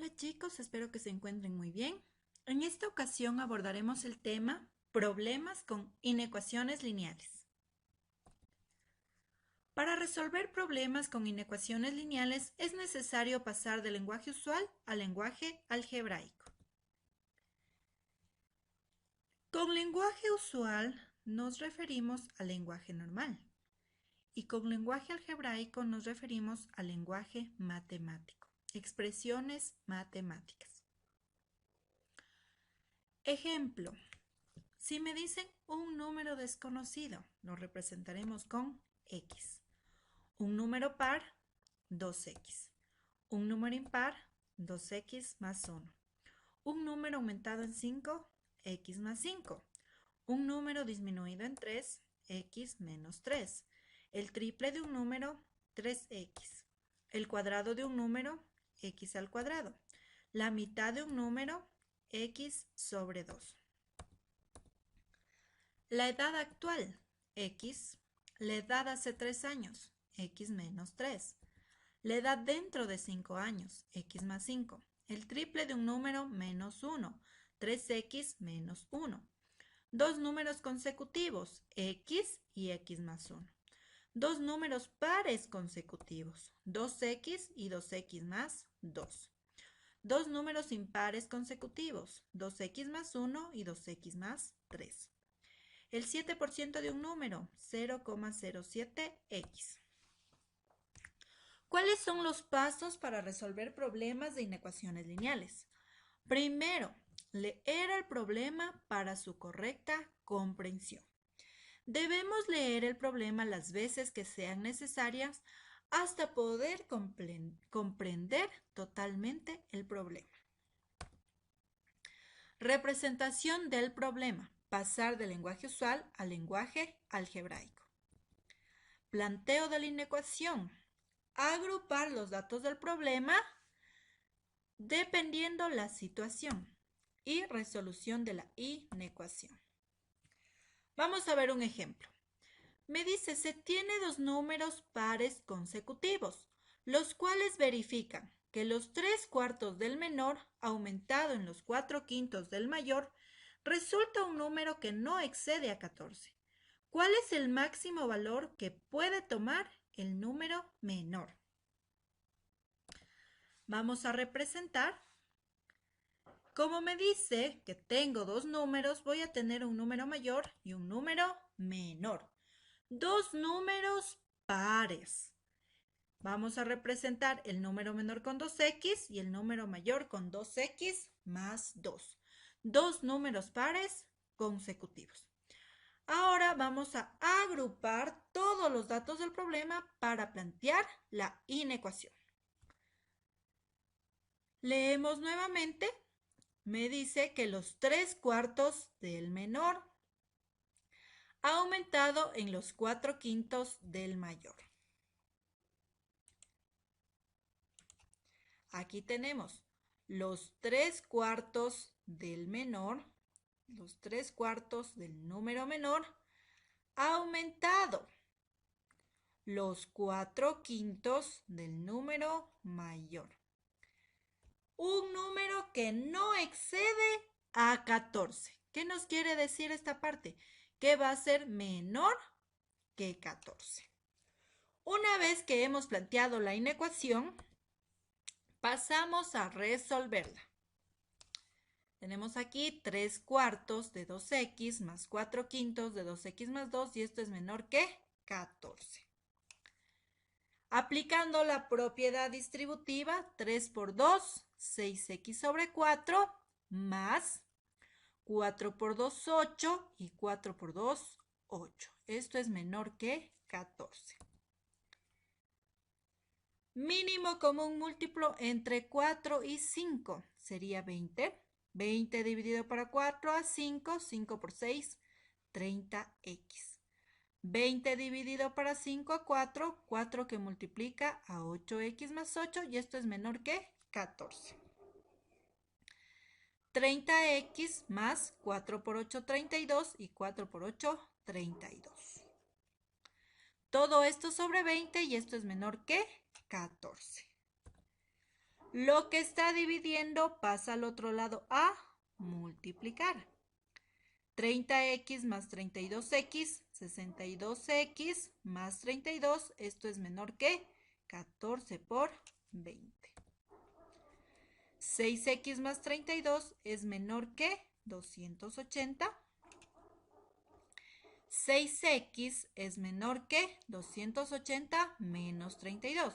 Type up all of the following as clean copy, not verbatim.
Hola chicos, espero que se encuentren muy bien. En esta ocasión abordaremos el tema problemas con inecuaciones lineales. Para resolver problemas con inecuaciones lineales es necesario pasar del lenguaje usual al lenguaje algebraico. Con lenguaje usual nos referimos al lenguaje normal y con lenguaje algebraico nos referimos al lenguaje matemático, expresiones matemáticas. Ejemplo, si me dicen un número desconocido, lo representaremos con X. Un número par, 2X. Un número impar, 2X más 1. Un número aumentado en 5, X más 5. Un número disminuido en 3, X menos 3. El triple de un número, 3X. El cuadrado de un número, X al cuadrado. La mitad de un número, X sobre 2. La edad actual, X. La edad hace 3 años, X menos 3. La edad dentro de 5 años, X más 5. El triple de un número, menos 1, 3X menos 1. Dos números consecutivos, X y X más 1. Dos números pares consecutivos, 2X y 2X más 2. Dos números impares consecutivos, 2X más 1 y 2X más 3. El 7% de un número, 0,07x. ¿Cuáles son los pasos para resolver problemas de inecuaciones lineales? Primero, leer el problema para su correcta comprensión. Debemos leer el problema las veces que sean necesarias hasta poder comprender totalmente el problema. Representación del problema. Pasar del lenguaje usual al lenguaje algebraico. Planteo de la inecuación. Agrupar los datos del problema dependiendo la situación. Y resolución de la inecuación. Vamos a ver un ejemplo. Me dice, se tiene dos números pares consecutivos, los cuales verifican que los 3/4 del menor aumentado en los 4/5 del mayor resulta un número que no excede a 14. ¿Cuál es el máximo valor que puede tomar el número menor? Vamos a representar. Como me dice que tengo dos números, voy a tener un número mayor y un número menor. Dos números pares. Vamos a representar el número menor con 2x y el número mayor con 2x más 2. Dos números pares consecutivos. Ahora vamos a agrupar todos los datos del problema para plantear la inecuación. Leemos nuevamente. Me dice que los 3/4 del menor ha aumentado en los 4/5 del mayor. Aquí tenemos los 3/4 del menor, los 3/4 del número menor, ha aumentado los 4/5 del número mayor. Un número que no excede a 14. ¿Qué nos quiere decir esta parte? Que va a ser menor que 14. Una vez que hemos planteado la inecuación, pasamos a resolverla. Tenemos aquí 3/4 de 2x más 4/5 de 2x más 2 y esto es menor que 14. Aplicando la propiedad distributiva, 3 por 2, 6x sobre 4 más 4 por 2, 8 y 4 por 2, 8. Esto es menor que 14. Mínimo común múltiplo entre 4 y 5 sería 20. 20 dividido por 4 a 5, 5 por 6, 30x. 20 dividido para 5 a 4, 4 que multiplica a 8x más 8 y esto es menor que 14. 30x más 4 por 8, 32 y 4 por 8, 32. Todo esto sobre 20 y esto es menor que 14. Lo que está dividiendo pasa al otro lado a multiplicar. 30x más 32x, 62x más 32, esto es menor que 14 por 20. 6x más 32 es menor que 280. 6x es menor que 280 menos 32.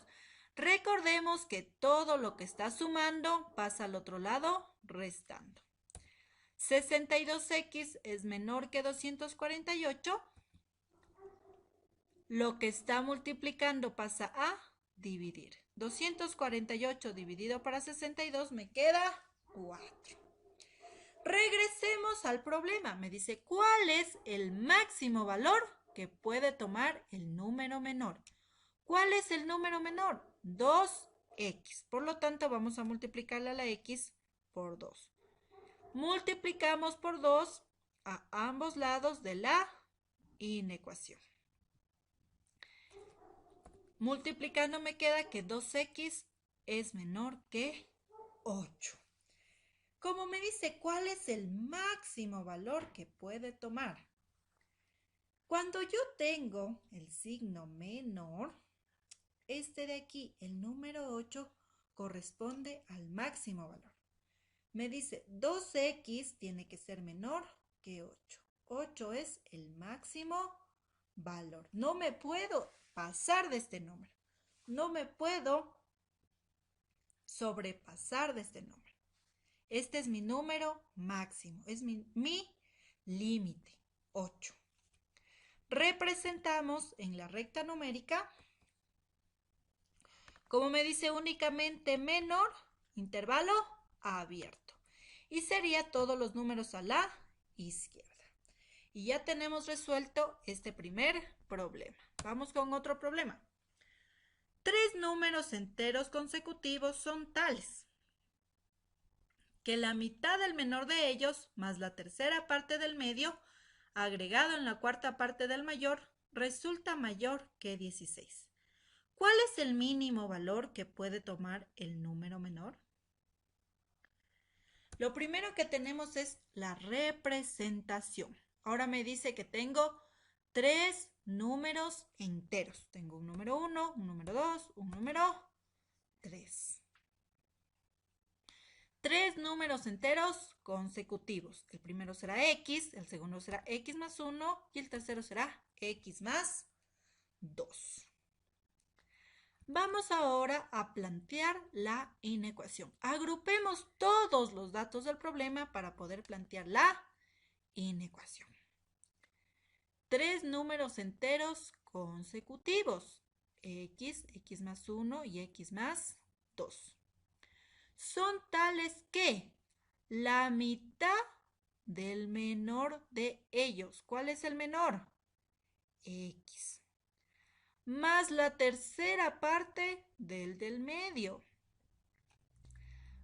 Recordemos que todo lo que está sumando pasa al otro lado restando. 62x es menor que 248. Lo que está multiplicando pasa a dividir. 248 dividido para 62 me queda 4. Regresemos al problema. Me dice, ¿cuál es el máximo valor que puede tomar el número menor? ¿Cuál es el número menor? 2x. Por lo tanto, vamos a multiplicarle a la x por 2. Multiplicamos por 2 a ambos lados de la inecuación. Multiplicando me queda que 2x es menor que 8. Como me dice, ¿cuál es el máximo valor que puede tomar? Cuando yo tengo el signo menor, este de aquí, el número 8, corresponde al máximo valor. Me dice 2x tiene que ser menor que 8. 8 es el máximo valor. No me puedo pasar de este número. No me puedo sobrepasar de este número. Este es mi número máximo. Es mi límite, 8. Representamos en la recta numérica, como me dice únicamente menor, intervalo abierto. Y sería todos los números a la izquierda. Y ya tenemos resuelto este primer problema. Vamos con otro problema. 3 números enteros consecutivos son tales que la mitad del menor de ellos más la tercera parte del medio agregado en la cuarta parte del mayor resulta mayor que 16. ¿Cuál es el mínimo valor que puede tomar el número menor? Lo primero que tenemos es la representación. Ahora me dice que tengo 3 números enteros. Tengo un número 1, un número 2, un número 3. 3 números enteros consecutivos. El primero será x, el segundo será x más 1 y el tercero será x más 2. Vamos ahora a plantear la inecuación. Agrupemos todos los datos del problema para poder plantear la inecuación. 3 números enteros consecutivos. X más 1 y x más 2. Son tales que la mitad del menor de ellos. ¿Cuál es el menor? X. Más la tercera parte del medio.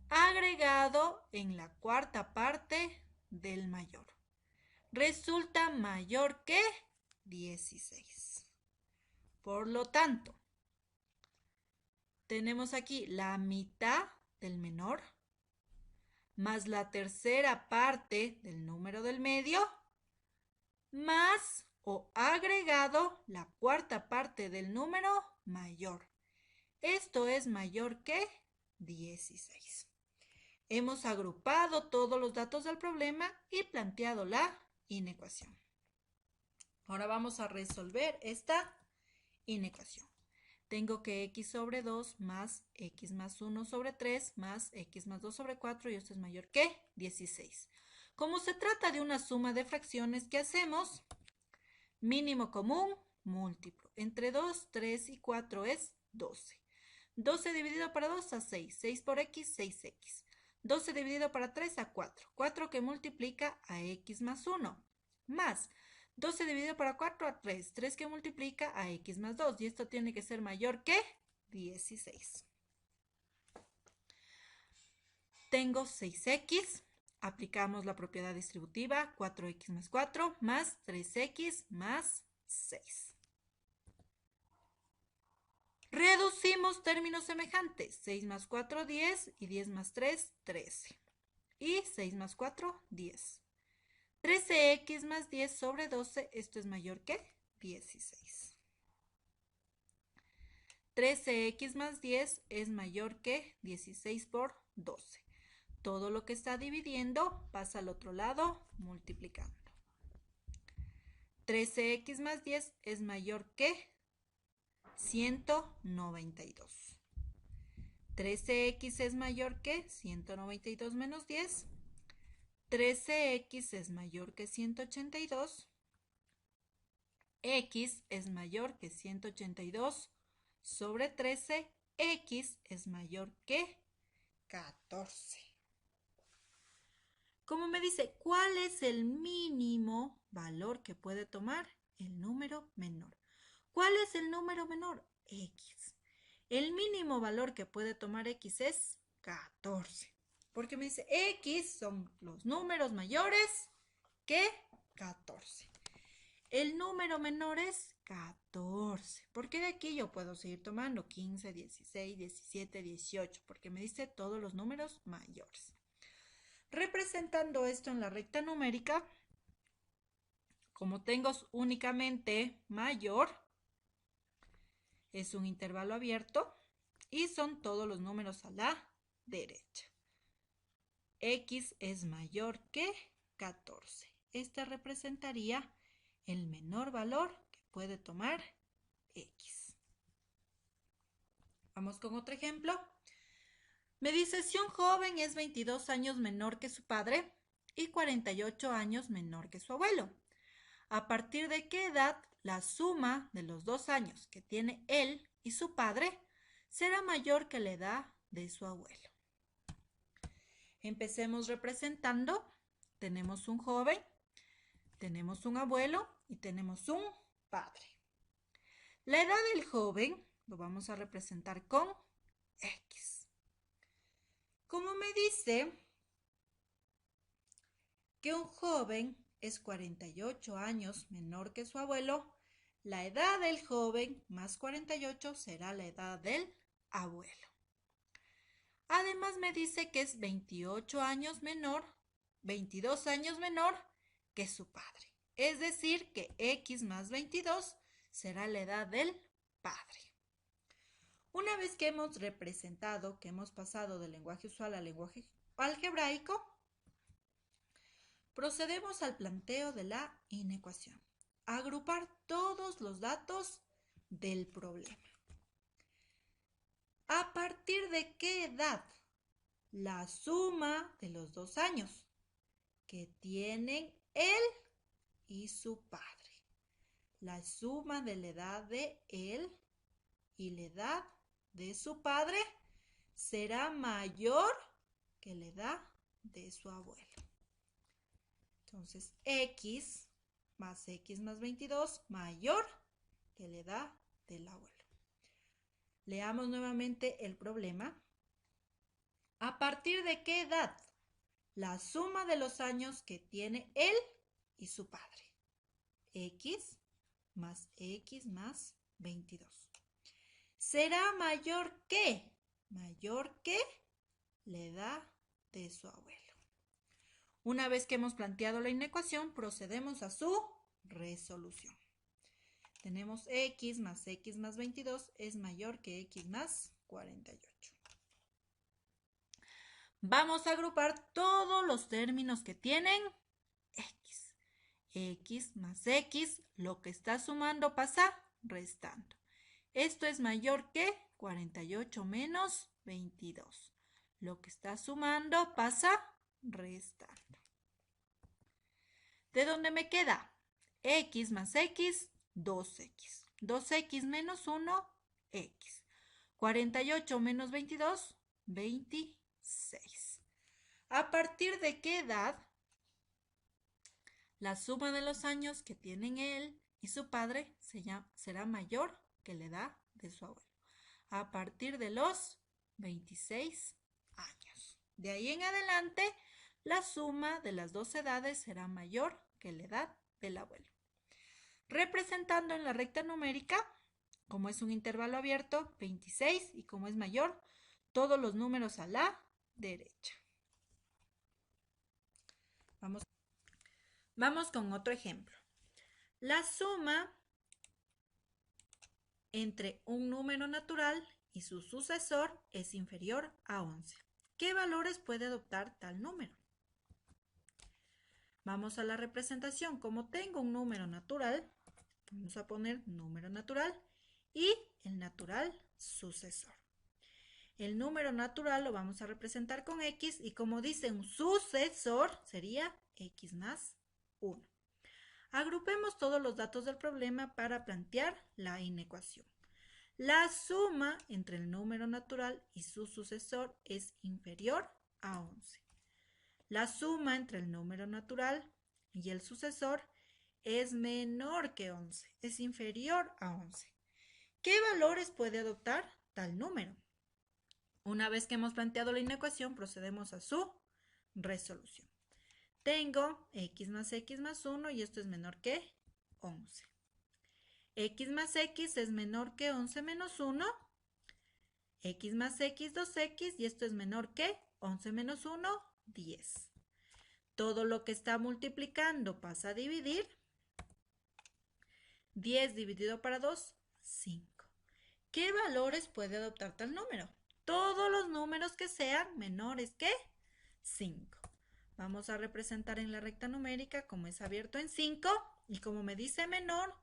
Agregado en la cuarta parte del mayor. Resulta mayor que 16. Por lo tanto, tenemos aquí la mitad del menor más la tercera parte del número del medio más o agregado la cuarta parte del número mayor. Esto es mayor que 16. Hemos agrupado todos los datos del problema y planteado la inecuación. Ahora vamos a resolver esta inecuación. Tengo que x sobre 2 más x más 1 sobre 3 más x más 2 sobre 4 y esto es mayor que 16. Como se trata de una suma de fracciones, ¿qué hacemos? Mínimo común, múltiplo. Entre 2, 3 y 4 es 12. 12 dividido para 2 a 6. 6 por x, 6x. 12 dividido para 3 a 4. 4 que multiplica a x más 1. Más 12 dividido para 4 a 3. 3 que multiplica a x más 2. Y esto tiene que ser mayor que 16. Tengo 6x. Aplicamos la propiedad distributiva. 4x más 4 más 3x más 6. Reducimos términos semejantes. 6 más 4, 10 y 10 más 3, 13. Y 6 más 4, 10. 13x más 10 sobre 12, esto es mayor que 16. 13x más 10 es mayor que 16 por 12. Todo lo que está dividiendo pasa al otro lado multiplicando. 13x más 10 es mayor que 192. 13x es mayor que 192 menos 10. 13x es mayor que 182. X es mayor que 182 sobre 13. X es mayor que 14. Como me dice, ¿cuál es el mínimo valor que puede tomar el número menor? ¿Cuál es el número menor? X. El mínimo valor que puede tomar X es 14. Porque me dice, X son los números mayores que 14. El número menor es 14. Porque de aquí yo puedo seguir tomando 15, 16, 17, 18. Porque me dice todos los números mayores. Representando esto en la recta numérica, como tengo únicamente mayor, es un intervalo abierto y son todos los números a la derecha. X es mayor que 14. Este representaría el menor valor que puede tomar X. Vamos con otro ejemplo. Me dice, si un joven es 22 años menor que su padre y 48 años menor que su abuelo, ¿a partir de qué edad la suma de los 2 años que tiene él y su padre será mayor que la edad de su abuelo? Empecemos representando. Tenemos un joven, tenemos un abuelo y tenemos un padre. La edad del joven lo vamos a representar con X. Como me dice que un joven es 48 años menor que su abuelo, la edad del joven más 48 será la edad del abuelo. Además me dice que es 22 años menor que su padre. Es decir, que X más 22 será la edad del padre. Una vez que hemos representado, que hemos pasado del lenguaje usual al lenguaje algebraico, procedemos al planteo de la inecuación. Agrupar todos los datos del problema. ¿A partir de qué edad? La suma de los 2 años que tienen él y su padre. La suma de la edad de él y la edad de su padre será mayor que la edad de su abuelo. Entonces, X más 22 mayor que la edad del abuelo. Leamos nuevamente el problema. ¿A partir de qué edad? La suma de los años que tiene él y su padre. X más 22. Será mayor que la edad de su abuelo. Una vez que hemos planteado la inecuación, procedemos a su resolución. Tenemos X más 22 es mayor que X más 48. Vamos a agrupar todos los términos que tienen X. X más X, lo que está sumando pasa restando. Esto es mayor que 48 menos 22. Lo que está sumando pasa restando. ¿De dónde me queda? X más X, 2X. 2X menos 1, X. 48 menos 22, 26. ¿A partir de qué edad la suma de los años que tienen él y su padre será mayor que la edad de su abuelo? A partir de los 26 años. De ahí en adelante, la suma de las dos edades será mayor que la edad del abuelo. Representando en la recta numérica, Como es un intervalo abierto, 26, y como es mayor, todos los números a la derecha. Vamos con otro ejemplo. La suma entre un número natural y su sucesor es inferior a 11. ¿Qué valores puede adoptar tal número? Vamos a la representación. Como tengo un número natural, vamos a poner número natural y el natural sucesor. El número natural lo vamos a representar con X y como dice un sucesor sería X más 1. Agrupemos todos los datos del problema para plantear la inecuación. La suma entre el número natural y su sucesor es inferior a 11. La suma entre el número natural y el sucesor es menor que 11, es inferior a 11. ¿Qué valores puede adoptar tal número? Una vez que hemos planteado la inecuación, procedemos a su resolución. Tengo x más 1 y esto es menor que 11. X más x es menor que 11 menos 1. X más x, 2x, y esto es menor que 11 menos 1, 10. Todo lo que está multiplicando pasa a dividir. 10 dividido para 2, 5. ¿Qué valores puede adoptar tal número? Todos los números que sean menores que 5. Vamos a representar en la recta numérica como es abierto en 5 y como me dice menor,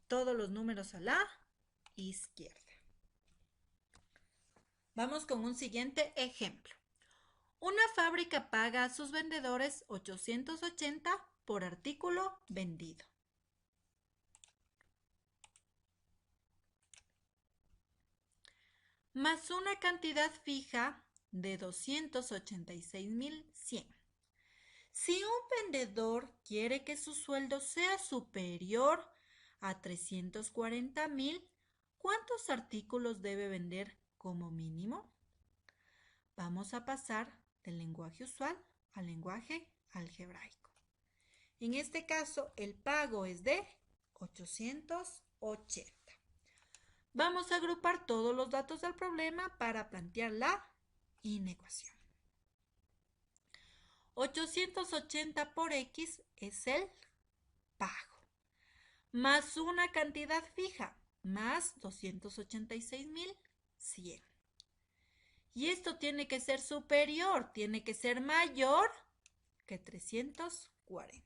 todos los números a la izquierda. Vamos con un siguiente ejemplo. Una fábrica paga a sus vendedores 880 por artículo vendido. Más una cantidad fija de 286.100. Si un vendedor quiere que su sueldo sea superior a 340.000, ¿cuántos artículos debe vender como mínimo? Vamos a pasar del lenguaje usual al lenguaje algebraico. En este caso, el pago es de 880. Vamos a agrupar todos los datos del problema para plantear la inecuación. 880 por X es el pago, más una cantidad fija, más 286.100. Y esto tiene que ser superior, tiene que ser mayor que 340.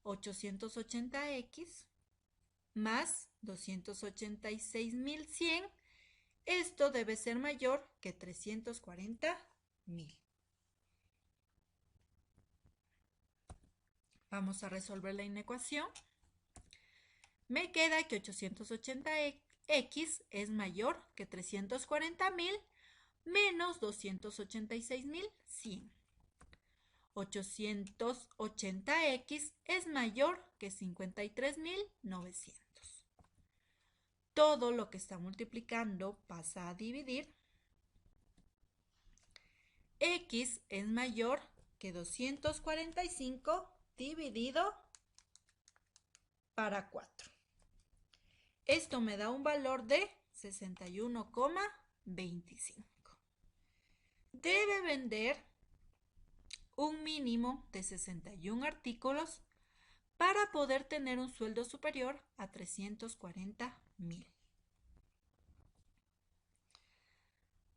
880X más 286.100, esto debe ser mayor que 340.000. Vamos a resolver la inecuación. Me queda que 880X es mayor que 340.000 menos 286.100. 880X es mayor que 53.900. Todo lo que está multiplicando pasa a dividir. X es mayor que 245 dividido para 4. Esto me da un valor de 61,25. Debe vender un mínimo de 61 artículos para poder tener un sueldo superior a 340.000.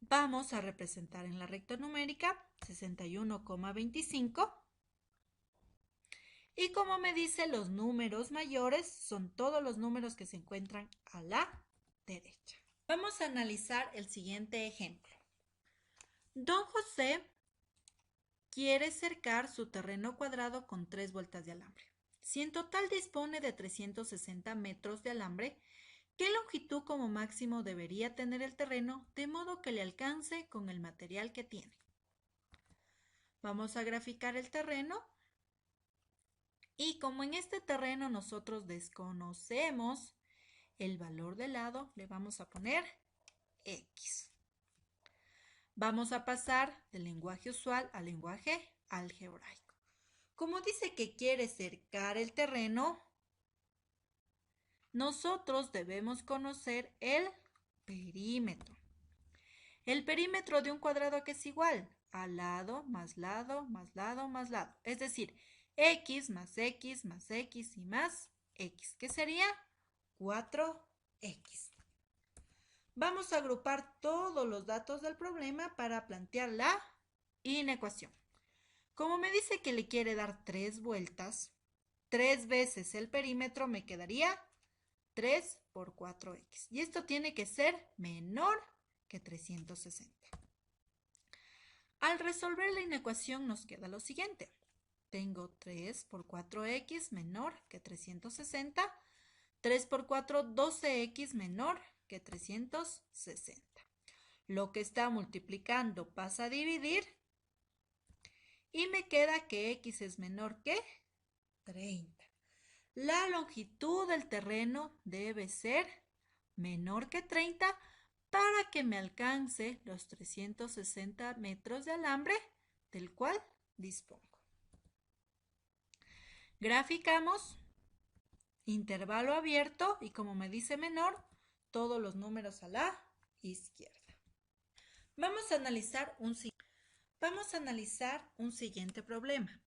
Vamos a representar en la recta numérica 61,25. Y como me dice, los números mayores son todos los números que se encuentran a la derecha. Vamos a analizar el siguiente ejemplo. Don José quiere cercar su terreno cuadrado con 3 vueltas de alambre. Si en total dispone de 360 metros de alambre, ¿qué longitud como máximo debería tener el terreno de modo que le alcance con el material que tiene? Vamos a graficar el terreno. Y como en este terreno nosotros desconocemos el valor del lado, le vamos a poner X. Vamos a pasar del lenguaje usual al lenguaje algebraico. Como dice que quiere cercar el terreno, nosotros debemos conocer el perímetro. El perímetro de un cuadrado que es igual a lado más lado más lado más lado. Es decir, x más x más x y más x, que sería 4x. Vamos a agrupar todos los datos del problema para plantear la inecuación. Como me dice que le quiere dar 3 vueltas, 3 veces el perímetro me quedaría 3 por 4x. Y esto tiene que ser menor que 360. Al resolver la inecuación nos queda lo siguiente. Tengo 3 por 4x menor que 360. 3 por 4, 12x menor que 360. Lo que está multiplicando pasa a dividir y me queda que x es menor que 30. La longitud del terreno debe ser menor que 30 para que me alcance los 360 metros de alambre del cual dispongo. Graficamos intervalo abierto y como me dice menor, todos los números a la izquierda. Vamos a analizar un siguiente problema.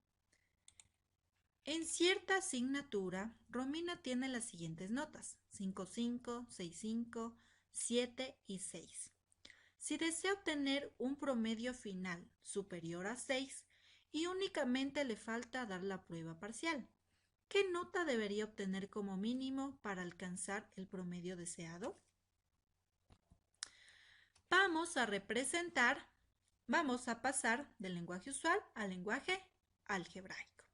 En cierta asignatura, Romina tiene las siguientes notas: 5.5, 6.5, 7 y 6. Si desea obtener un promedio final superior a 6 y únicamente le falta dar la prueba parcial, ¿qué nota debería obtener como mínimo para alcanzar el promedio deseado? Vamos a pasar del lenguaje usual al lenguaje algebraico.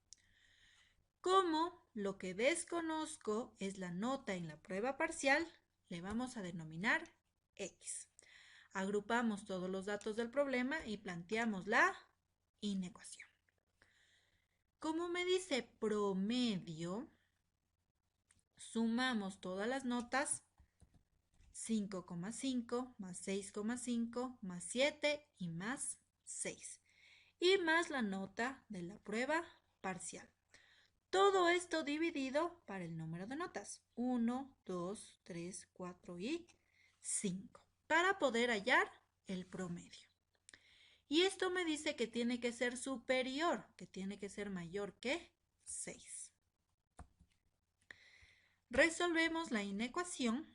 Como lo que desconozco es la nota en la prueba parcial, le vamos a denominar X. Agrupamos todos los datos del problema y planteamos la inecuación. Como me dice promedio, sumamos todas las notas, 5,5 más 6,5 más 7 y más 6. Y más la nota de la prueba parcial. Todo esto dividido para el número de notas, 1, 2, 3, 4 y 5, para poder hallar el promedio. Y esto me dice que tiene que ser superior, que tiene que ser mayor que 6. Resolvemos la inecuación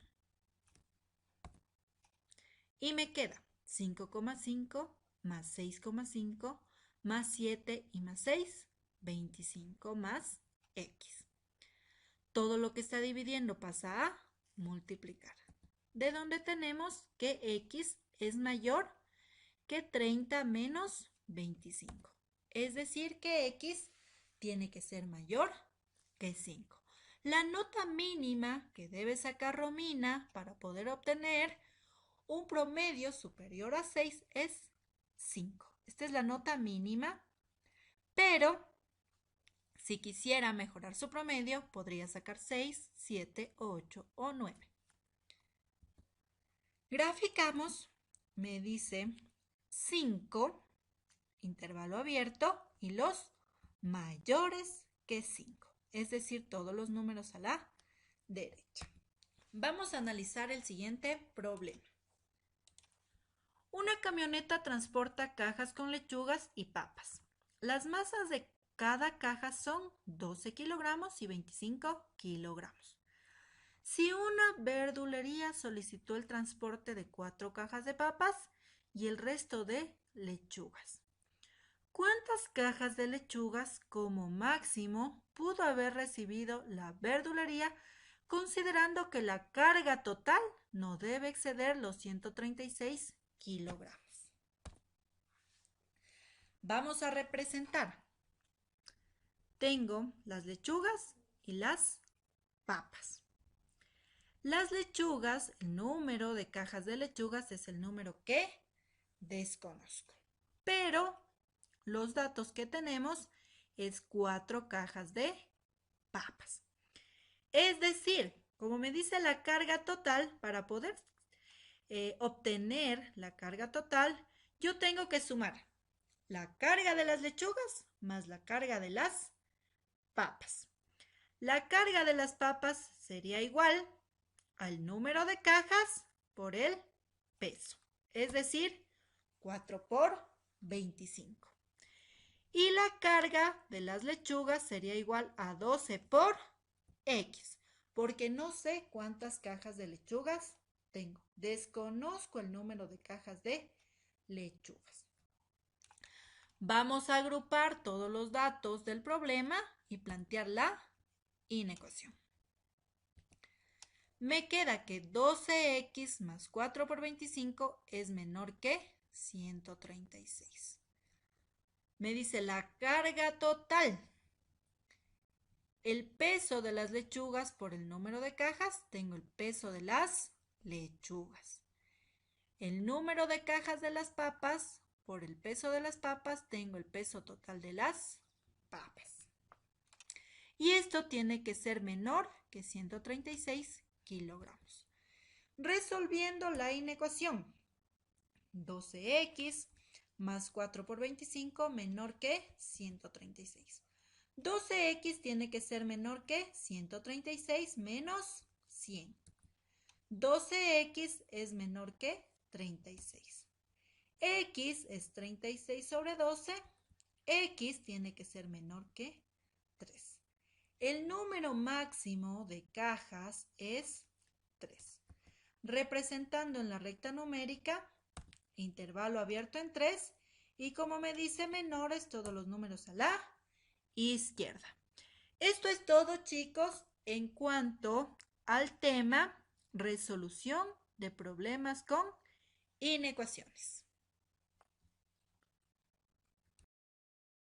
y me queda 5,5 más 6,5 más 7 y más 6, 25 más X. Todo lo que está dividiendo pasa a multiplicar. De donde tenemos que X es mayor que 30 menos 25. Es decir, que X tiene que ser mayor que 5. La nota mínima que debe sacar Romina para poder obtener un promedio superior a 6 es 5. Esta es la nota mínima, pero si quisiera mejorar su promedio, podría sacar 6, 7, 8 o 9. Graficamos, me dice 5, intervalo abierto, y los mayores que 5, es decir, todos los números a la derecha. Vamos a analizar el siguiente problema. Una camioneta transporta cajas con lechugas y papas. Las masas de cada caja son 12 kilogramos y 25 kilogramos. Si una verdulería solicitó el transporte de 4 cajas de papas y el resto de lechugas, ¿cuántas cajas de lechugas como máximo pudo haber recibido la verdulería, considerando que la carga total no debe exceder los 136 kilogramos? Vamos a representar. Tengo las lechugas y las papas. Las lechugas, el número de cajas de lechugas es el número que desconozco. Pero los datos que tenemos es 4 cajas de papas. Es decir, como me dice la carga total, para poder obtener la carga total, yo tengo que sumar la carga de las lechugas más la carga de las papas. La carga de las papas sería igual al número de cajas por el peso, es decir, 4 por 25. Y la carga de las lechugas sería igual a 12 por X, porque no sé cuántas cajas de lechugas tengo. Desconozco el número de cajas de lechugas. Vamos a agrupar todos los datos del problema y plantear la inecuación. Me queda que 12x más 4 por 25 es menor que 136. Me dice la carga total. El peso de las lechugas por el número de cajas, tengo el peso de las lechugas. El número de cajas de las papas, por el peso de las papas, tengo el peso total de las papas. Y esto tiene que ser menor que 136 kilogramos. Resolviendo la inecuación, 12x más 4 por 25 menor que 136. 12x tiene que ser menor que 136 menos 100. 12x es menor que 36. X es 36 sobre 12. X tiene que ser menor que 3. El número máximo de cajas es 3. Representando en la recta numérica, intervalo abierto en 3. Y como me dice menores, todos los números a la izquierda. Esto es todo, chicos, en cuanto al tema resolución de problemas con inecuaciones.